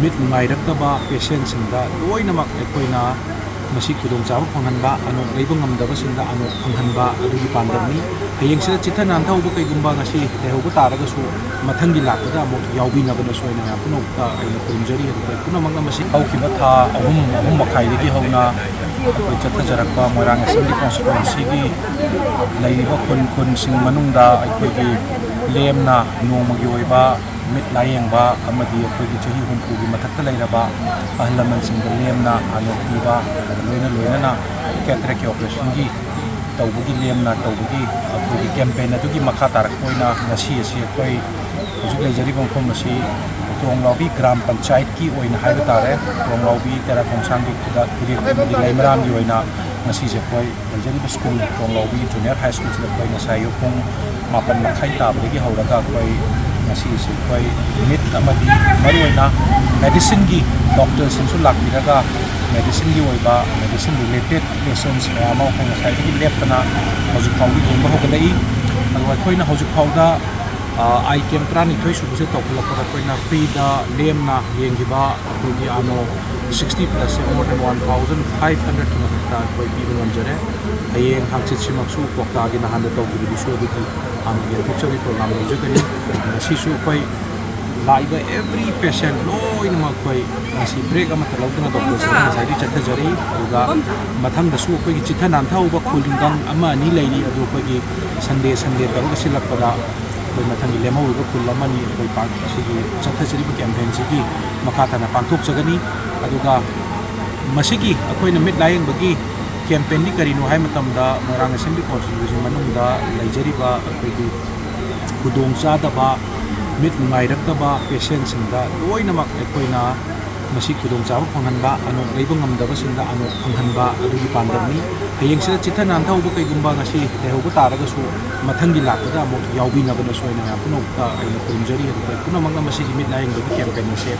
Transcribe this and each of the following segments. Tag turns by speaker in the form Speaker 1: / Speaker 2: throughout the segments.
Speaker 1: mit ngairakdaba patientsingda loinamak aikoina masi khudongchaba phanghanba anok leiba ngamdabasingda anok phanghanba adugi pandamni hayengse chitha nanthauba kaigumba ngasi lehauba taragasu mathangi lakada amok yaubinabana soina ya punokta aina kunjari adai punamanga masi haukiba tha ahum makhaidagi hauna akoi chatharakpa Moirang A constituency gi leiba kun sing manungda aikoigi lemna nongmagi oiba mit layengba amadi akoigi chahi humpugi mathakta leiraba ahlamansinga lemna anokiba loina chatharakpa operation gi tawbugi lemna tawbugi akoigi campaign adugi makha tarakpoina ngasi asi akoi hujuk leijari bangkhom asi Tronglaobi Gram Panchayat ki oina haiba tare Tronglaobi tera khongsangi kuda kudi laimaram gi oina ngasi je koi leijari school Tronglaobi Junior High School se koi ngasayo pung mapan makhai tabagi hauraga koi ngasi se koi mit amadi maruina medicine gi doctor sinsu lakiraga medicine gi oiba medicine related lessons mayama ko ngasai gi leptana hojik phawgi yengba hogalai alwa koina hojik phawda I came trani thoi subuse tokla para koina free da lemna yengiba adugi ano 60 plus more than 1500 kilometer koi people namjare hayeng hangchit simaksu kokta gi nahan da togi bi so duki am ye thokchagi program lojagani sisu koi laiba every patient loinama koi ngasi break ama talawduna doctor sa sai chatha jari uga mathang da su koi chitha nanthau ba khulingdang ama ni laini adu koi sunday taruga silakpada koi mathang lemo uga khulamani koi pa sigi chatha jari ba campaign sigi makata na pangthokhre aduga masigi akoi na mit layeng bagi campaign ni karino hai matamda Moirang A constituency manungda laijariba akoi khudong chadaba mit ngairakdaba patientsingda loinamak aikoina masi khudongchaba phanghanba anok leiba ngamdabasingda anok phanghanba adugi pandamni hayengse chitha nanthauba kaigumba ngasi lehauba taragasu mathangi lakada amok yaubinabana soina ya punokta aina kunjari adai punamanga masi mit layengdagi campaign se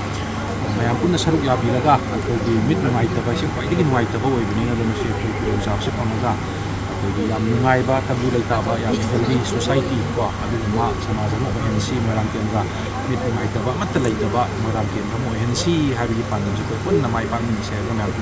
Speaker 1: mayam punna saruk yabiraga akogi mit nungaitaba se kwaidagi nungaitaba oibinina do masi khudongchaba se phanghaga yam nungaiba tabu leitaba yam healthy society ko aduma samaj mo hensi Moirang A mit nungaitaba mat leitaba Moirang A mo hensi habi pandam se ko punna mai pangin se ro na ko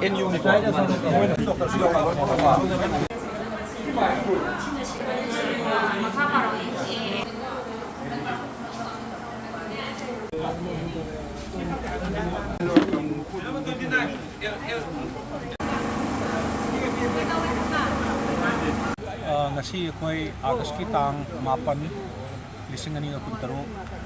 Speaker 1: in uniform. Ngasi akoi August ki tang 8 lising ani